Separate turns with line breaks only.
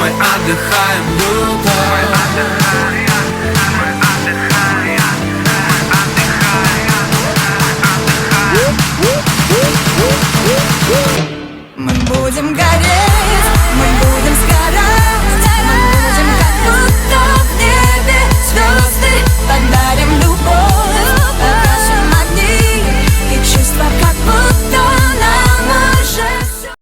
Мы отдыхаем круто.
Мы будем гореть, мы будем сгорать, мы будем как будто в небе звезды, подарим